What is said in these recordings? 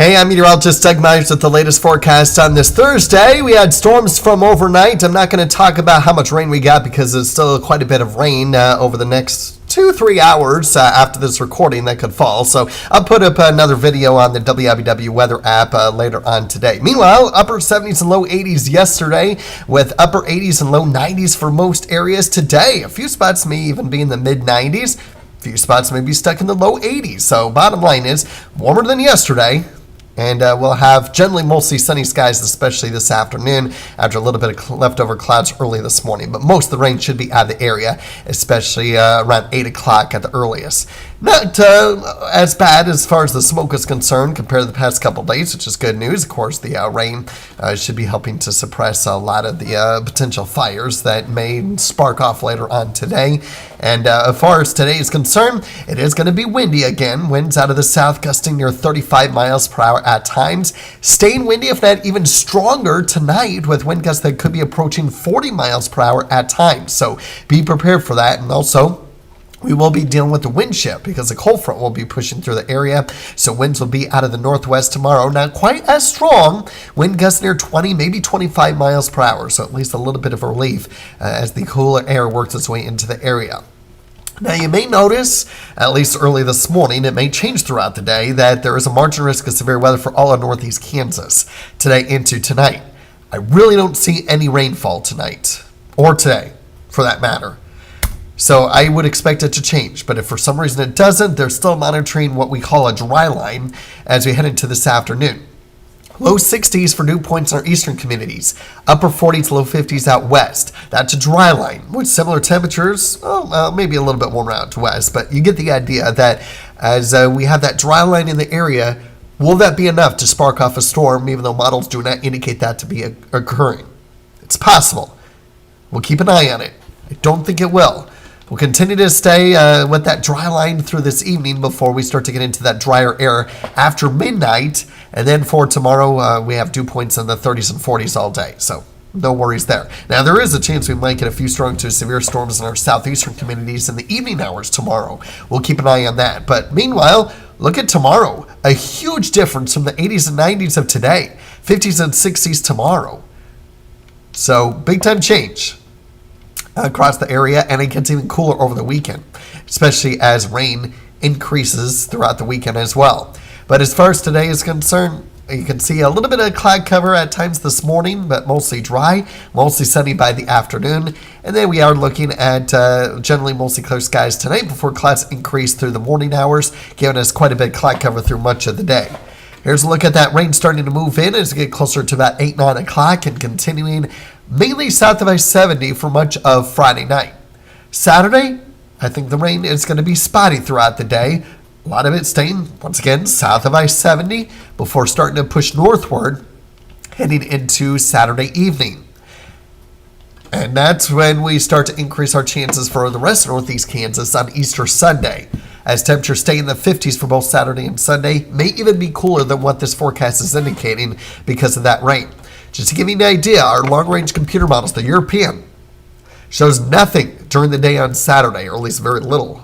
Hey, I'm meteorologist Doug Myers with the latest forecast on this Thursday. We had storms from overnight. I'm not going to talk about how much rain we got because there's still quite a bit of rain over the next 2-3 hours after this recording that could fall. So I'll put up another video on the WIBW weather app later on today. Meanwhile, upper 70s and low 80s yesterday with upper 80s and low 90s for most areas today. A few spots may even be in the mid 90s. A few spots may be stuck in the low 80s. So bottom line is warmer than yesterday. And we'll have generally mostly sunny skies, especially this afternoon, after a little bit of leftover clouds early this morning. But most of the rain should be out of the area, especially around 8 o'clock at the earliest. Not as bad as far as the smoke is concerned compared to the past couple of days, which is good news. Of course, the rain should be helping to suppress a lot of the potential fires that may spark off later on today. And as far as today is concerned, it is going to be windy again. Winds out of the south gusting near 35 miles per hour at times. Staying windy, if not even stronger tonight, with wind gusts that could be approaching 40 miles per hour at times. So be prepared for that. And also, we will be dealing with the wind shift because the cold front will be pushing through the area. So winds will be out of the northwest tomorrow. Not quite as strong. Wind gusts near 20, maybe 25 miles per hour. So at least a little bit of a relief as the cooler air works its way into the area. Now, you may notice, at least early this morning, it may change throughout the day, that there is a margin risk of severe weather for all of northeast Kansas today into tonight. I really don't see any rainfall tonight, or today, for that matter. So I would expect it to change, but if for some reason it doesn't, they're still monitoring what we call a dry line as we head into this afternoon. Low 60s for dew points in our eastern communities. Upper 40s, low 50s out west. That's a dry line with similar temperatures. Maybe a little bit warmer out west, but you get the idea that as we have that dry line in the area, will that be enough to spark off a storm, even though models do not indicate that to be occurring? It's possible. We'll keep an eye on it. I don't think it will. We'll continue to stay with that dry line through this evening before we start to get into that drier air after midnight. And then for tomorrow, we have dew points in the 30s and 40s all day. So no worries there. Now, there is a chance we might get a few strong to severe storms in our southeastern communities in the evening hours tomorrow. We'll keep an eye on that. But meanwhile, look at tomorrow. A huge difference from the 80s and 90s of today. 50s and 60s tomorrow. So big time change across the area, and it gets even cooler over the weekend, especially as rain increases throughout the weekend as well. But as far as today is concerned, you can see a little bit of cloud cover at times this morning, but mostly dry, mostly sunny by the afternoon. And then we are looking at generally mostly clear skies tonight before clouds increase through the morning hours, giving us quite a bit of cloud cover through much of the day. Here's a look at that rain starting to move in as we get closer to about 8, 9 o'clock and continuing mainly south of I-70 for much of Friday night. Saturday, I think the rain is going to be spotty throughout the day. A lot of it staying, once again, south of I-70 before starting to push northward, heading into Saturday evening. And that's when we start to increase our chances for the rest of northeast Kansas on Easter Sunday, as temperatures stay in the 50s for both Saturday and Sunday, may even be cooler than what this forecast is indicating because of that rain. Just to give you an idea, our long-range computer models, the European, shows nothing during the day on Saturday, or at least very little.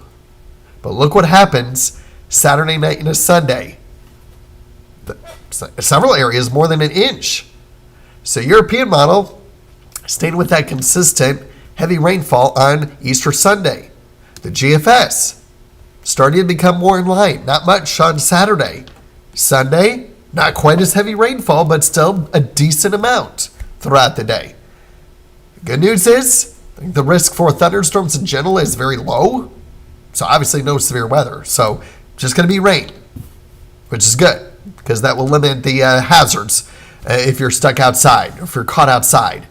But look what happens Saturday night into Sunday. Several areas more than an inch. So European model stayed with that consistent heavy rainfall on Easter Sunday. The GFS starting to become more in line. Not much on Saturday. Sunday, not quite as heavy rainfall, but still a decent amount throughout the day. Good news is the risk for thunderstorms in general is very low. So obviously no severe weather. So just going to be rain, which is good because that will limit the hazards if you're stuck outside, or if you're caught outside.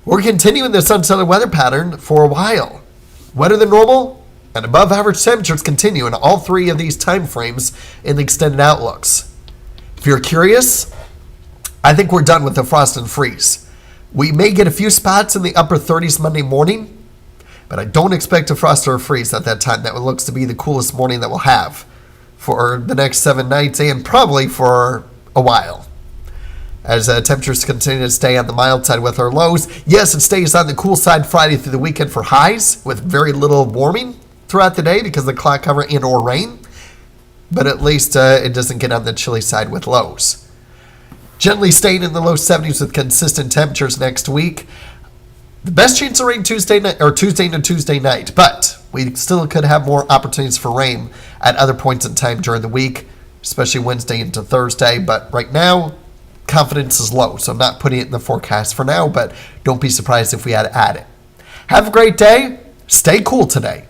We're continuing this unsettled weather pattern for a while. Wetter than normal and above average temperatures continue in all three of these time frames in the extended outlooks. If you're curious, I think we're done with the frost and freeze. We may get a few spots in the upper 30s Monday morning, but I don't expect a frost or a freeze at that time. That looks to be the coolest morning that we'll have for the next 7 nights and probably for a while. As temperatures continue to stay on the mild side with our lows. Yes, it stays on the cool side Friday through the weekend for highs with very little warming throughout the day because of the cloud cover and or rain. but at least it doesn't get on the chilly side with lows. Gently staying in the low 70s with consistent temperatures next week. The best chance of rain Tuesday into Tuesday night, but we still could have more opportunities for rain at other points in time during the week, especially Wednesday into Thursday. But right now, confidence is low, so I'm not putting it in the forecast for now, but don't be surprised if we had to add it. Have a great day. Stay cool today.